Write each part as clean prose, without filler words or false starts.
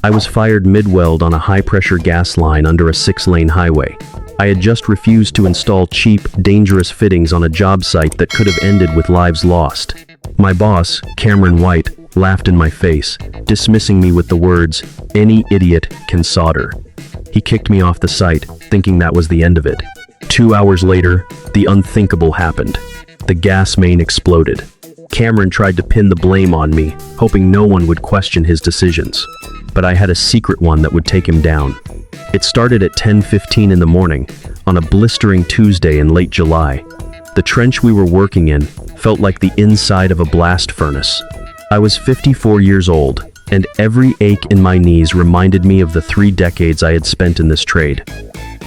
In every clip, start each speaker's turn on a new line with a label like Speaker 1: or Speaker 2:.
Speaker 1: I was fired mid-weld on a high-pressure gas line under a 6-lane highway. I had just refused to install cheap, dangerous fittings on a job site that could have ended with lives lost. My boss, Cameron White, laughed in my face, dismissing me with the words, "Any idiot can solder." He kicked me off the site, thinking that was the end of it. 2 hours later, the unthinkable happened. The gas main exploded. Cameron tried to pin the blame on me, hoping no one would question his decisions. But I had a secret one that would take him down. It started at 10:15 in the morning, on a blistering Tuesday in late July. The trench we were working in felt like the inside of a blast furnace. I was 54 years old, and every ache in my knees reminded me of the 3 decades I had spent in this trade.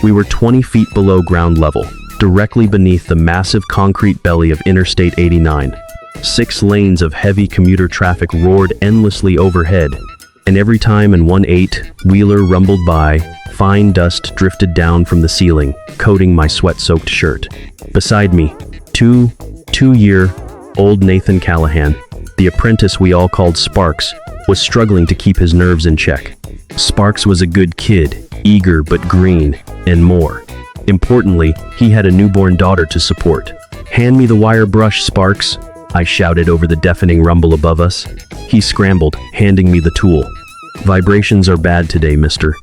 Speaker 1: We were 20 feet below ground level, directly beneath the massive concrete belly of Interstate 89. 6 lanes of heavy commuter traffic roared endlessly overhead, and every time an 1.8-wheeler rumbled by, fine dust drifted down from the ceiling, coating my sweat-soaked shirt. Beside me, two-year-old Nathan Callahan, the apprentice we all called Sparks, was struggling to keep his nerves in check. Sparks was a good kid, eager but green, and more. Importantly, he had a newborn daughter to support. "Hand me the wire brush, Sparks," I shouted over the deafening rumble above us. He scrambled, handing me the tool. "Vibrations are bad today, Mr.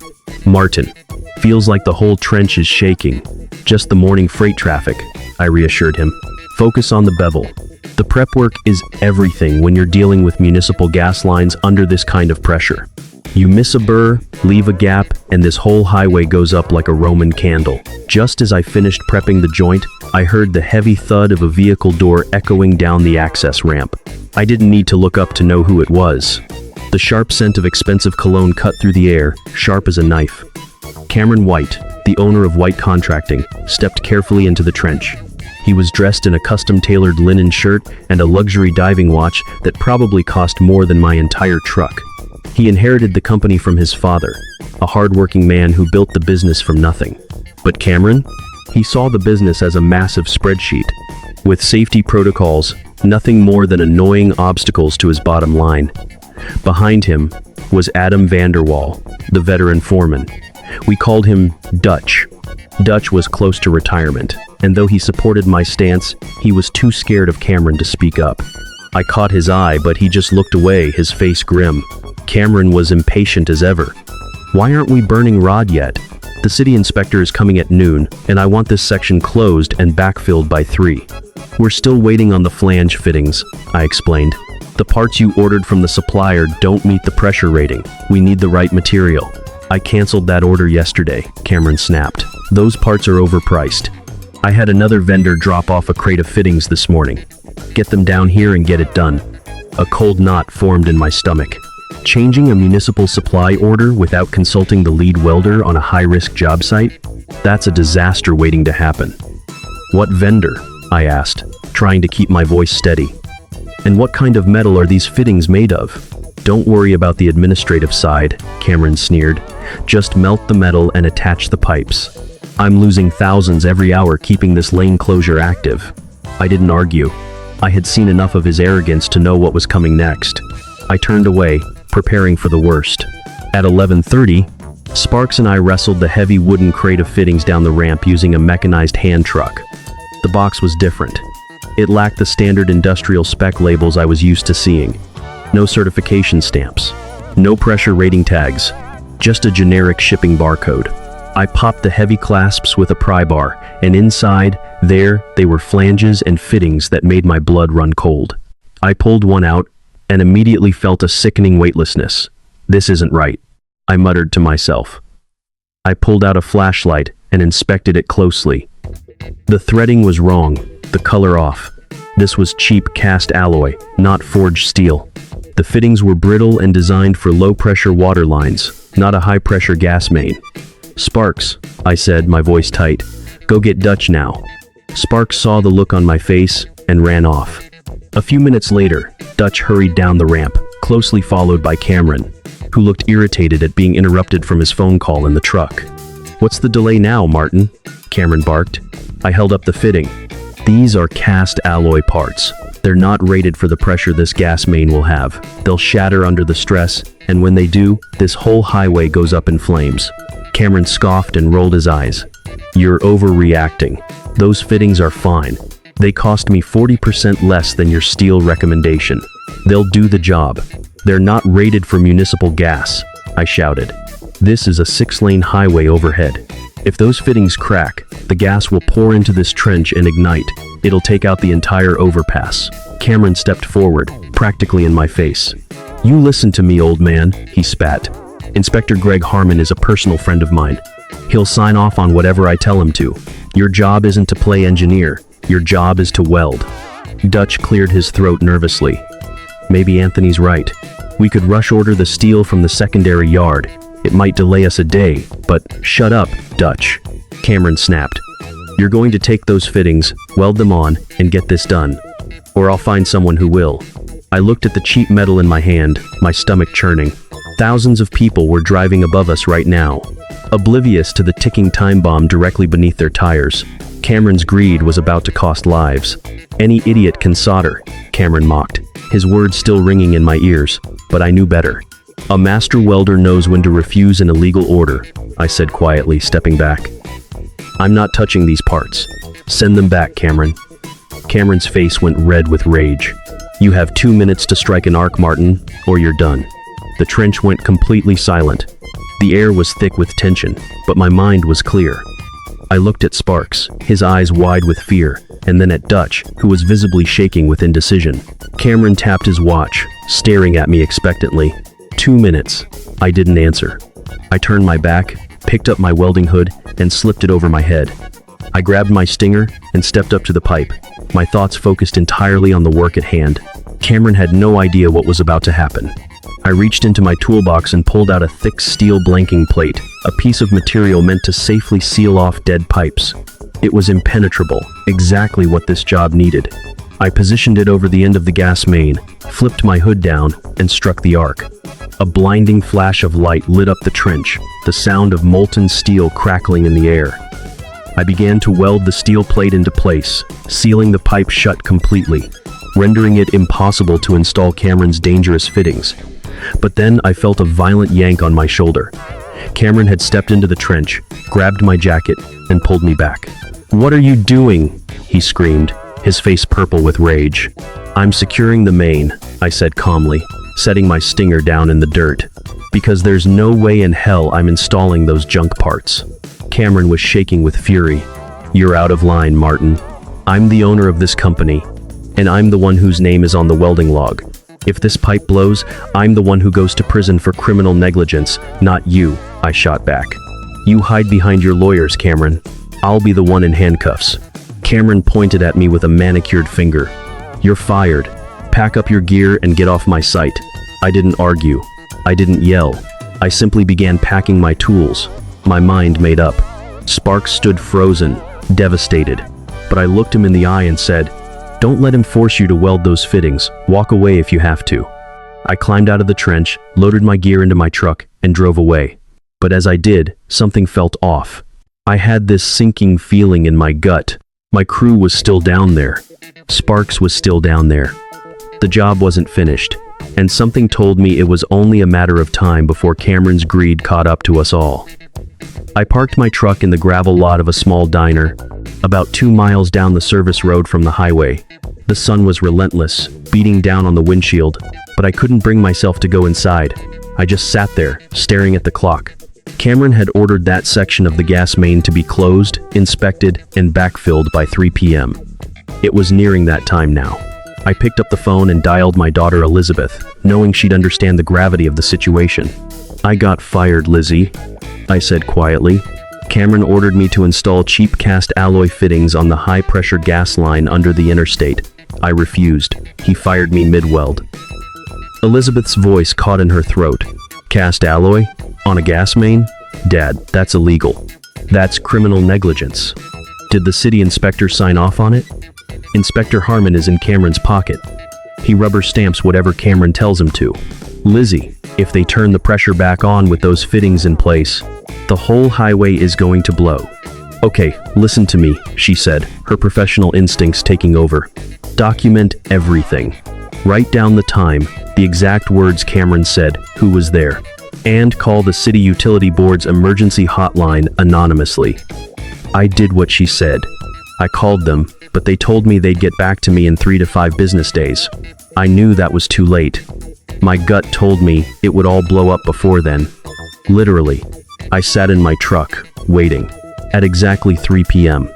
Speaker 1: Martin. Feels like the whole trench is shaking. Just the morning freight traffic," I reassured him. "Focus on the bevel. The prep work is everything when you're dealing with municipal gas lines under this kind of pressure. You miss a burr, leave a gap, and this whole highway goes up like a Roman candle." Just as I finished prepping the joint, I heard the heavy thud of a vehicle door echoing down the access ramp. I didn't need to look up to know who it was. The sharp scent of expensive cologne cut through the air, sharp as a knife. Cameron White, the owner of White Contracting, stepped carefully into the trench. He was dressed in a custom-tailored linen shirt and a luxury diving watch that probably cost more than my entire truck. He inherited the company from his father, a hard-working man who built the business from nothing. But Cameron? He saw the business as a massive spreadsheet, with safety protocols, nothing more than annoying obstacles to his bottom line. Behind him was Adam Vanderwall, the veteran foreman. We called him Dutch. Dutch was close to retirement, and though he supported my stance, he was too scared of Cameron to speak up. I caught his eye, but he just looked away, his face grim. Cameron was impatient as ever. "Why aren't we burning rod yet? The city inspector is coming at noon, and I want this section closed and backfilled by 3. "We're still waiting on the flange fittings," I explained. "The parts you ordered from the supplier don't meet the pressure rating. We need the right material." "I canceled that order yesterday," Cameron snapped. "Those parts are overpriced. I had another vendor drop off a crate of fittings this morning. Get them down here and get it done." A cold knot formed in my stomach. Changing a municipal supply order without consulting the lead welder on a high-risk job site? That's a disaster waiting to happen. "What vendor?" I asked, trying to keep my voice steady. "And what kind of metal are these fittings made of?" "Don't worry about the administrative side," Cameron sneered. "Just melt the metal and attach the pipes. I'm losing thousands every hour keeping this lane closure active." I didn't argue. I had seen enough of his arrogance to know what was coming next. I turned away, preparing for the worst. At 11:30, Sparks and I wrestled the heavy wooden crate of fittings down the ramp using a mechanized hand truck. The box was different. It lacked the standard industrial spec labels I was used to seeing. No certification stamps. No pressure rating tags. Just a generic shipping barcode. I popped the heavy clasps with a pry bar, and inside, there, they were flanges and fittings that made my blood run cold. I pulled one out, and immediately felt a sickening weightlessness. "This isn't right," I muttered to myself. I pulled out a flashlight and inspected it closely. The threading was wrong, the color off. This was cheap cast alloy, not forged steel. The fittings were brittle and designed for low-pressure water lines, not a high-pressure gas main. "Sparks," I said, my voice tight, "go get Dutch now." Sparks saw the look on my face and ran off. A few minutes later, Dutch hurried down the ramp, closely followed by Cameron, who looked irritated at being interrupted from his phone call in the truck. "What's the delay now, Martin?" Cameron barked. I held up the fitting. "These are cast alloy parts. They're not rated for the pressure this gas main will have. They'll shatter under the stress, and when they do, this whole highway goes up in flames. Cameron scoffed and rolled his eyes. You're overreacting. Those fittings are fine. They cost me 40% less than your steel recommendation. They'll do the job. They're not rated for municipal gas, I shouted. This is a 6-lane highway overhead. If those fittings crack, the gas will pour into this trench and ignite. It'll take out the entire overpass. Cameron stepped forward, practically in my face. You listen to me, old man, he spat. Inspector Greg Harmon is a personal friend of mine. He'll sign off on whatever I tell him to. Your job isn't to play engineer. Your job is to weld. Dutch cleared his throat nervously. Maybe Anthony's right. We could rush order the steel from the secondary yard. It might delay us a day, but shut up, Dutch. Cameron snapped. You're going to take those fittings, weld them on, and get this done. Or I'll find someone who will. I looked at the cheap metal in my hand, my stomach churning. Thousands of people were driving above us right now, oblivious to the ticking time bomb directly beneath their tires. Cameron's greed was about to cost lives. Any idiot can solder, Cameron mocked, his words still ringing in my ears, but I knew better. A master welder knows when to refuse an illegal order, I said quietly, stepping back. I'm not touching these parts. Send them back, Cameron. Cameron's face went red with rage. You have 2 minutes to strike an arc, Martin, or you're done. The trench went completely silent. The air was thick with tension, but my mind was clear. I looked at Sparks, his eyes wide with fear, and then at Dutch, who was visibly shaking with indecision. Cameron tapped his watch, staring at me expectantly. 2 minutes. I didn't answer. I turned my back, picked up my welding hood, and slipped it over my head. I grabbed my stinger and stepped up to the pipe, my thoughts focused entirely on the work at hand. Cameron had no idea what was about to happen. I reached into my toolbox and pulled out a thick steel blanking plate, a piece of material meant to safely seal off dead pipes. It was impenetrable, exactly what this job needed. I positioned it over the end of the gas main, flipped my hood down, and struck the arc. A blinding flash of light lit up the trench, the sound of molten steel crackling in the air. I began to weld the steel plate into place, sealing the pipe shut completely, rendering it impossible to install Cameron's dangerous fittings. But then I felt a violent yank on my shoulder. Cameron had stepped into the trench, grabbed my jacket, and pulled me back. "What are you doing?" he screamed, his face purple with rage. "I'm securing the main," I said calmly, setting my stinger down in the dirt. "Because there's no way in hell I'm installing those junk parts." Cameron was shaking with fury. "You're out of line, Martin. I'm the owner of this company, and I'm the one whose name is on the welding log. If this pipe blows, I'm the one who goes to prison for criminal negligence, not you," I shot back. "You hide behind your lawyers, Cameron. I'll be the one in handcuffs." Cameron pointed at me with a manicured finger. "You're fired. Pack up your gear and get off my site." I didn't argue. I didn't yell. I simply began packing my tools, my mind made up. Sparks stood frozen, devastated. But I looked him in the eye and said, "Don't let him force you to weld those fittings. Walk away if you have to." I climbed out of the trench, loaded my gear into my truck, and drove away. But as I did, something felt off. I had this sinking feeling in my gut. My crew was still down there. Sparks was still down there. The job wasn't finished, and something told me it was only a matter of time before Cameron's greed caught up to us all. I parked my truck in the gravel lot of a small diner, about 2 miles down the service road from the highway. The sun was relentless, beating down on the windshield, but I couldn't bring myself to go inside. I just sat there, staring at the clock. Cameron had ordered that section of the gas main to be closed, inspected, and backfilled by 3 p.m. It was nearing that time now. I picked up the phone and dialed my daughter Elizabeth, knowing she'd understand the gravity of the situation. "I got fired, Lizzie," I said quietly. "Cameron ordered me to install cheap cast alloy fittings on the high-pressure gas line under the interstate. I refused. He fired me mid-weld." Elizabeth's voice caught in her throat. "Cast alloy? On a gas main? Dad, that's illegal. That's criminal negligence. Did the city inspector sign off on it?" "Inspector Harmon is in Cameron's pocket. He rubber stamps whatever Cameron tells him to. Lizzie, if they turn the pressure back on with those fittings in place, the whole highway is going to blow. Okay, listen to me, she said, her professional instincts taking over. Document everything. Write down the time, the exact words Cameron said, who was there, and call the City Utility Board's emergency hotline anonymously. I did what she said. I called them, but they told me they'd get back to me in 3 to 5 business days. I knew that was too late. My gut told me it would all blow up before then. Literally, I sat in my truck, waiting. At exactly 3 p.m.,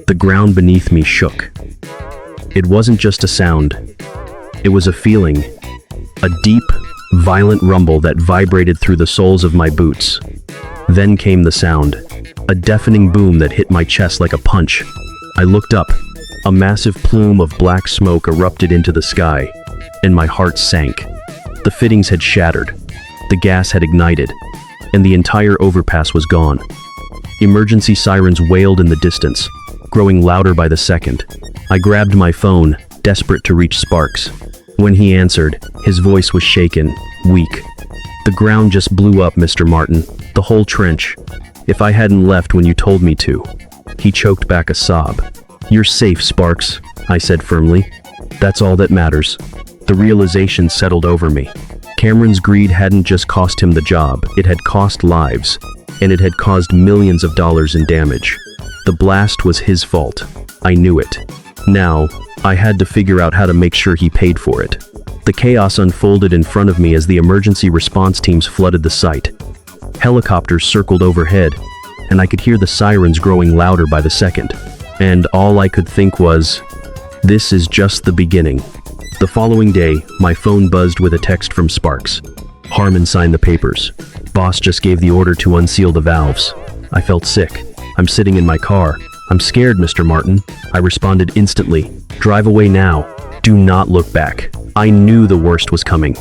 Speaker 1: the ground beneath me shook. It wasn't just a sound. It was a feeling. A deep, violent rumble that vibrated through the soles of my boots. Then came the sound. A deafening boom that hit my chest like a punch. I looked up. A massive plume of black smoke erupted into the sky, and my heart sank. The fittings had shattered. The gas had ignited, and the entire overpass was gone. Emergency sirens wailed in the distance, growing louder by the second. I grabbed my phone, desperate to reach Sparks. When he answered, his voice was shaken, weak. The ground just blew up, Mr. Martin. The whole trench. If I hadn't left when you told me to. He choked back a sob. You're safe, Sparks, I said firmly. That's all that matters. The realization settled over me. Cameron's greed hadn't just cost him the job, it had cost lives, and it had caused millions of dollars in damage. The blast was his fault. I knew it. Now, I had to figure out how to make sure he paid for it. The chaos unfolded in front of me as the emergency response teams flooded the site. Helicopters circled overhead, and I could hear the sirens growing louder by the second. And all I could think was, this is just the beginning. The following day, my phone buzzed with a text from Sparks. Harmon signed the papers. Boss just gave the order to unseal the valves. I felt sick. I'm sitting in my car. I'm scared, Mr. Martin. I responded instantly. Drive away now. Do not look back. I knew the worst was coming.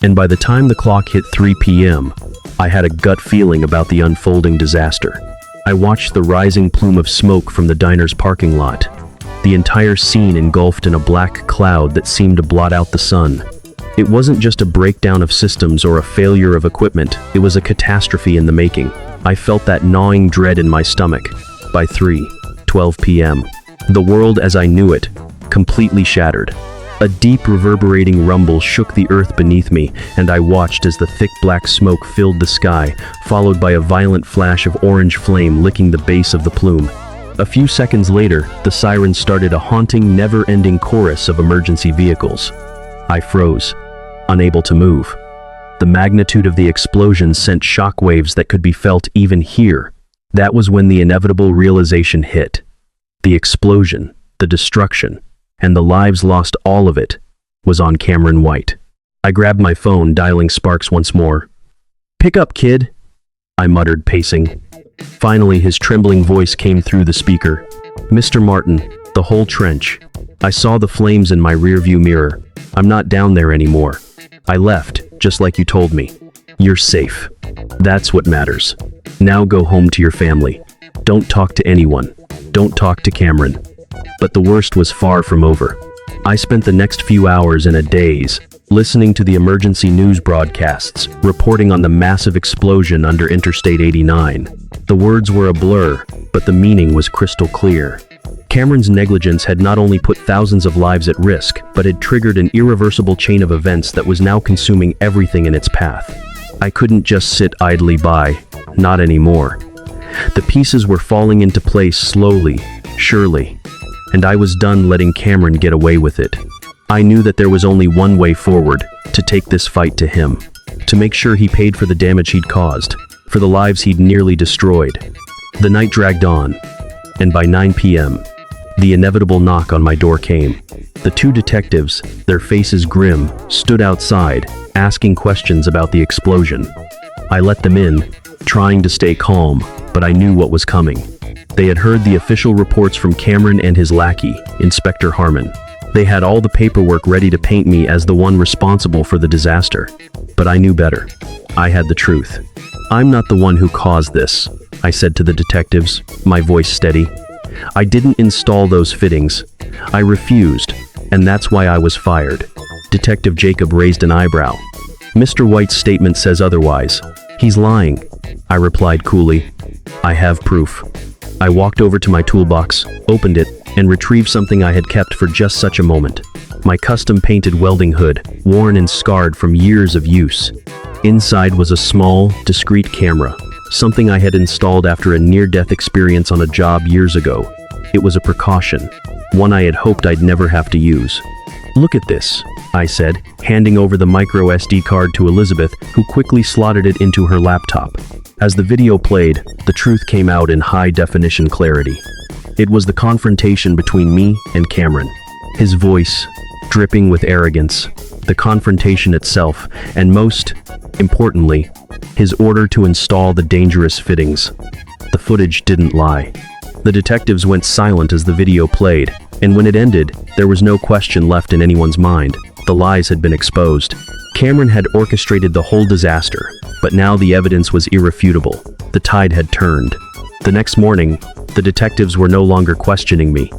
Speaker 1: And by the time the clock hit 3 p.m., I had a gut feeling about the unfolding disaster. I watched the rising plume of smoke from the diner's parking lot. The entire scene engulfed in a black cloud that seemed to blot out the sun. It wasn't just a breakdown of systems or a failure of equipment, it was a catastrophe in the making. I felt that gnawing dread in my stomach. By 3:12 p.m., the world as I knew it, completely shattered. A deep reverberating rumble shook the earth beneath me, and I watched as the thick black smoke filled the sky, followed by a violent flash of orange flame licking the base of the plume. A few seconds later, the sirens started a haunting, never-ending chorus of emergency vehicles. I froze, unable to move. The magnitude of the explosion sent shockwaves that could be felt even here. That was when the inevitable realization hit. The explosion, the destruction, and the lives lost, all of it, was on Cameron White. I grabbed my phone, dialing Sparks once more. "Pick up, kid," I muttered, pacing. Finally, his trembling voice came through the speaker. "Mr. Martin, the whole trench. I saw the flames in my rearview mirror. I'm not down there anymore. I left, just like you told me. You're safe. That's what matters. Now go home to your family. Don't talk to anyone. Don't talk to Cameron." But the worst was far from over. I spent the next few hours in a daze, listening to the emergency news broadcasts, reporting on the massive explosion under Interstate 89. The words were a blur, but the meaning was crystal clear. Cameron's negligence had not only put thousands of lives at risk, but had triggered an irreversible chain of events that was now consuming everything in its path. I couldn't just sit idly by, not anymore. The pieces were falling into place slowly, surely, and I was done letting Cameron get away with it. I knew that there was only one way forward, to take this fight to him, to make sure he paid for the damage he'd caused, for the lives he'd nearly destroyed. The night dragged on, and by 9 p.m., the inevitable knock on my door came. The two detectives, their faces grim, stood outside, asking questions about the explosion. I let them in, trying to stay calm, but I knew what was coming. They had heard the official reports from Cameron and his lackey, Inspector Harmon. They had all the paperwork ready to paint me as the one responsible for the disaster. But I knew better. I had the truth. "I'm not the one who caused this," I said to the detectives, my voice steady. "I didn't install those fittings. I refused, and that's why I was fired." Detective Jacob raised an eyebrow. "Mr. White's statement says otherwise. He's lying," I replied coolly. "I have proof." I walked over to my toolbox, opened it, and retrieved something I had kept for just such a moment. My custom-painted welding hood, worn and scarred from years of use. Inside was a small, discreet camera, something I had installed after a near-death experience on a job years ago. It was a precaution, one I had hoped I'd never have to use. "Look at this," I said, handing over the micro SD card to Elizabeth, who quickly slotted it into her laptop. As the video played, the truth came out in high-definition clarity. It was the confrontation between me and Cameron. His voice, dripping with arrogance, the confrontation itself, and most importantly, his order to install the dangerous fittings. The footage didn't lie. The detectives went silent as the video played, and when it ended, there was no question left in anyone's mind. The lies had been exposed. Cameron had orchestrated the whole disaster, but now the evidence was irrefutable. The tide had turned. The next morning, the detectives were no longer questioning me.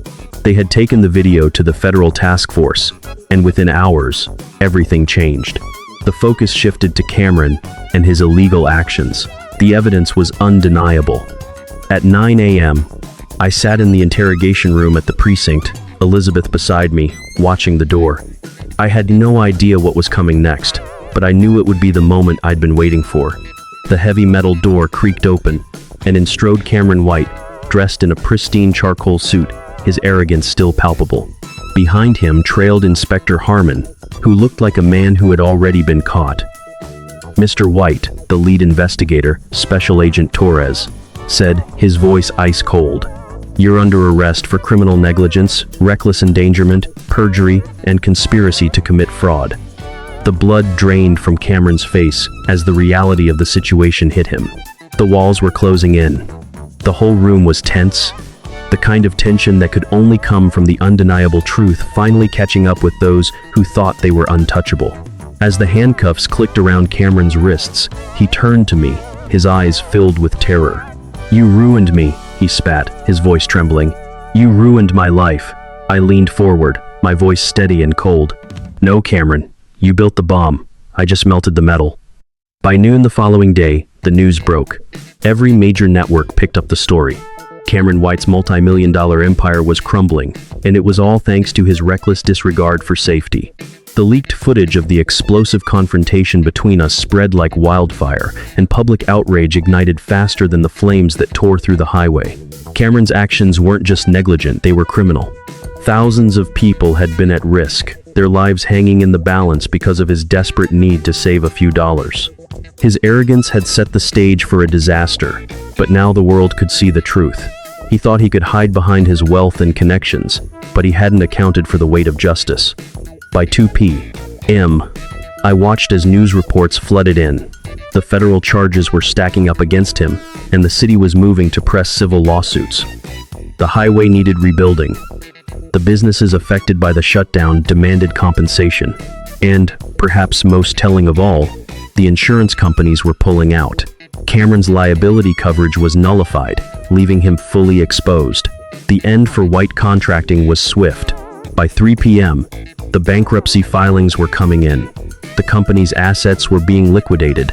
Speaker 1: They had taken the video to the federal task force, and within hours, everything changed. The focus shifted to Cameron and his illegal actions. The evidence was undeniable. At 9 a.m., I sat in the interrogation room at the precinct, Elizabeth beside me, watching the door. I had no idea what was coming next, but I knew it would be the moment I'd been waiting for. The heavy metal door creaked open, and in strode Cameron White, dressed in a pristine charcoal suit, his arrogance still palpable. Behind him trailed Inspector Harmon, who looked like a man who had already been caught. "Mr. White," the lead investigator, Special Agent Torres, said, his voice ice cold. "You're under arrest for criminal negligence, reckless endangerment, perjury, and conspiracy to commit fraud." The blood drained from Cameron's face as the reality of the situation hit him. The walls were closing in. The whole room was tense, the kind of tension that could only come from the undeniable truth finally catching up with those who thought they were untouchable. As the handcuffs clicked around Cameron's wrists, he turned to me, his eyes filled with terror. "You ruined me," he spat, his voice trembling. "You ruined my life." I leaned forward, my voice steady and cold. "No, Cameron, you built the bomb. I just melted the metal." By noon the following day, the news broke. Every major network picked up the story. Cameron White's multi-million-dollar empire was crumbling, and it was all thanks to his reckless disregard for safety. The leaked footage of the explosive confrontation between us spread like wildfire, and public outrage ignited faster than the flames that tore through the highway. Cameron's actions weren't just negligent, they were criminal. Thousands of people had been at risk, their lives hanging in the balance because of his desperate need to save a few dollars. His arrogance had set the stage for a disaster, but now the world could see the truth. He thought he could hide behind his wealth and connections, but he hadn't accounted for the weight of justice. By 2 p.m., I watched as news reports flooded in. The federal charges were stacking up against him, and the city was moving to press civil lawsuits. The highway needed rebuilding. The businesses affected by the shutdown demanded compensation. And, perhaps most telling of all, the insurance companies were pulling out. Cameron's liability coverage was nullified, leaving him fully exposed. The end for White Contracting was swift. By 3 p.m., the bankruptcy filings were coming in. The company's assets were being liquidated.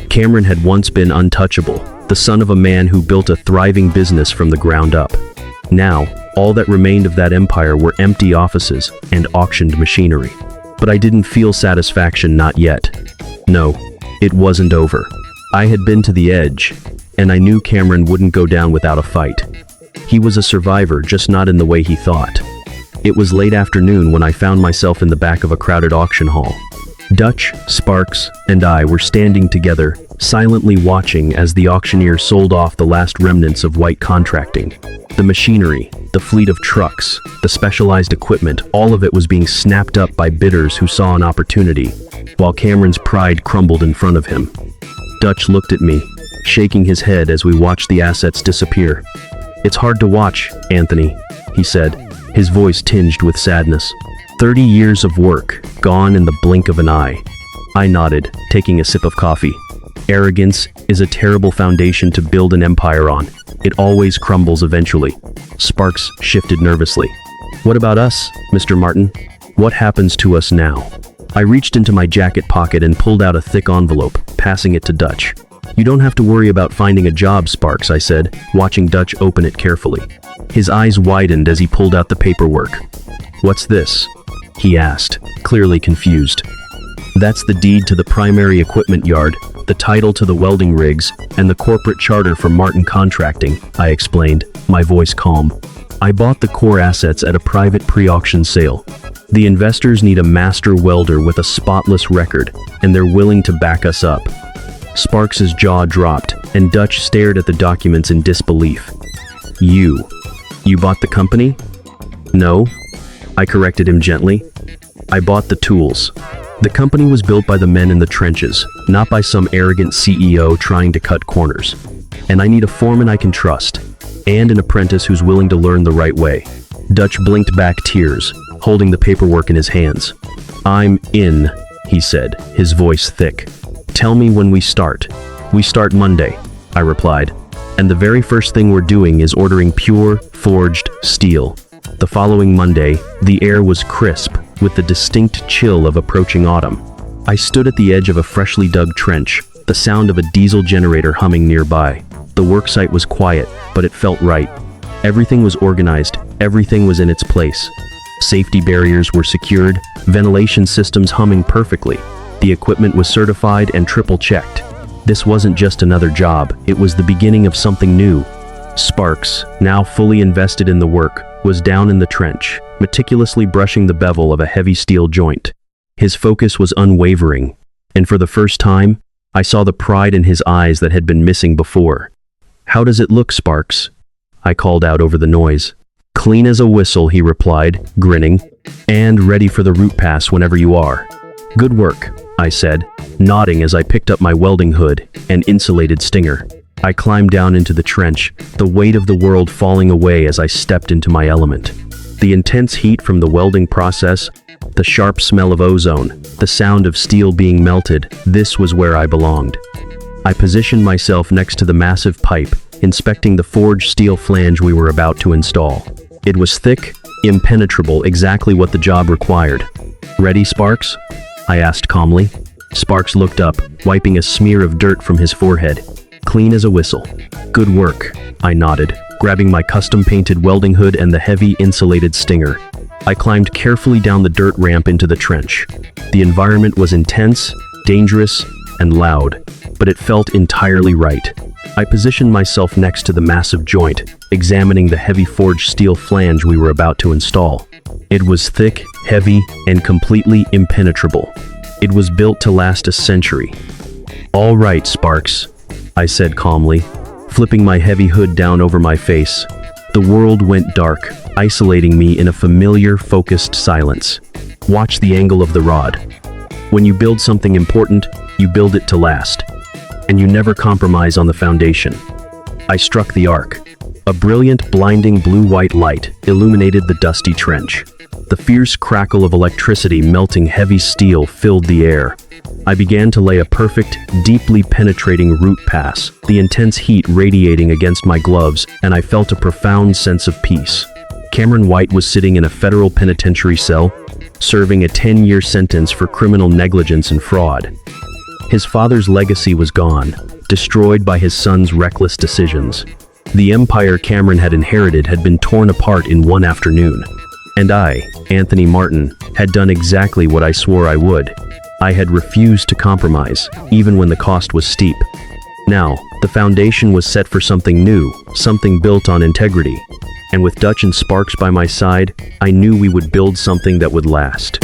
Speaker 1: Cameron had once been untouchable, the son of a man who built a thriving business from the ground up. Now, all that remained of that empire were empty offices and auctioned machinery. But I didn't feel satisfaction, not yet. No, it wasn't over. I had been to the edge, and I knew Cameron wouldn't go down without a fight. He was a survivor, just not in the way he thought. It was late afternoon when I found myself in the back of a crowded auction hall. Dutch, Sparks, and I were standing together, silently watching as the auctioneer sold off the last remnants of White Contracting. The machinery, the fleet of trucks, the specialized equipment, all of it was being snapped up by bidders who saw an opportunity, while Cameron's pride crumbled in front of him. Dutch looked at me, shaking his head as we watched the assets disappear. "It's hard to watch, Anthony," he said, his voice tinged with sadness. 30 years of work, gone in the blink of an eye. I nodded, taking a sip of coffee. Arrogance is a terrible foundation to build an empire on. It always crumbles eventually. Sparks shifted nervously. "What about us, Mr. Martin? What happens to us now?" I reached into my jacket pocket and pulled out a thick envelope, passing it to Dutch. You don't have to worry about finding a job, Sparks, I said, watching Dutch open it carefully. His eyes widened as he pulled out the paperwork. What's this? He asked, clearly confused. That's the deed to the primary equipment yard, the title to the welding rigs, and the corporate charter for Martin Contracting, I explained, my voice calm. I bought the core assets at a private pre-auction sale. The investors need a master welder with a spotless record, and they're willing to back us up. Sparks's jaw dropped, and Dutch stared at the documents in disbelief. You bought the company? No, I corrected him gently. I bought the tools. The company was built by the men in the trenches, not by some arrogant CEO trying to cut corners. And I need a foreman I can trust, and an apprentice who's willing to learn the right way. Dutch blinked back tears, holding the paperwork in his hands. I'm in, he said, his voice thick. Tell me when we start. We start Monday, I replied. And the very first thing we're doing is ordering pure, forged steel. The following Monday, the air was crisp, with the distinct chill of approaching autumn. I stood at the edge of a freshly dug trench, the sound of a diesel generator humming nearby. The worksite was quiet, but it felt right. Everything was organized, everything was in its place. Safety barriers were secured, ventilation systems humming perfectly. The equipment was certified and triple-checked. This wasn't just another job, it was the beginning of something new. Sparks, now fully invested in the work, was down in the trench, meticulously brushing the bevel of a heavy steel joint. His focus was unwavering, and for the first time, I saw the pride in his eyes that had been missing before. How does it look, Sparks? I called out over the noise. Clean as a whistle, he replied, grinning, and ready for the route pass whenever you are. Good work, I said, nodding as I picked up my welding hood and insulated stinger. I climbed down into the trench, the weight of the world falling away as I stepped into my element. The intense heat from the welding process, the sharp smell of ozone, the sound of steel being melted, this was where I belonged. I positioned myself next to the massive pipe, inspecting the forged steel flange we were about to install. It was thick, impenetrable, exactly what the job required. Ready, Sparks? I asked calmly. Sparks looked up, wiping a smear of dirt from his forehead. Clean as a whistle. Good work, I nodded, grabbing my custom-painted welding hood and the heavy insulated stinger. I climbed carefully down the dirt ramp into the trench. The environment was intense, dangerous, and loud, but it felt entirely right. I positioned myself next to the massive joint, examining the heavy forged steel flange we were about to install. It was thick, heavy, and completely impenetrable. It was built to last a century. All right, Sparks, I said calmly, flipping my heavy hood down over my face. The world went dark, isolating me in a familiar, focused silence. Watch the angle of the rod. When you build something important, you build it to last. And you never compromise on the foundation. I struck the arc. A brilliant, blinding blue-white light illuminated the dusty trench. The fierce crackle of electricity melting heavy steel filled the air. I began to lay a perfect, deeply penetrating root pass, the intense heat radiating against my gloves, and I felt a profound sense of peace. Cameron White was sitting in a federal penitentiary cell, serving a 10-year sentence for criminal negligence and fraud. His father's legacy was gone, destroyed by his son's reckless decisions. The empire Cameron had inherited had been torn apart in one afternoon. And I, Anthony Martin, had done exactly what I swore I would. I had refused to compromise, even when the cost was steep. Now, the foundation was set for something new, something built on integrity. And with Dutch and Sparks by my side, I knew we would build something that would last.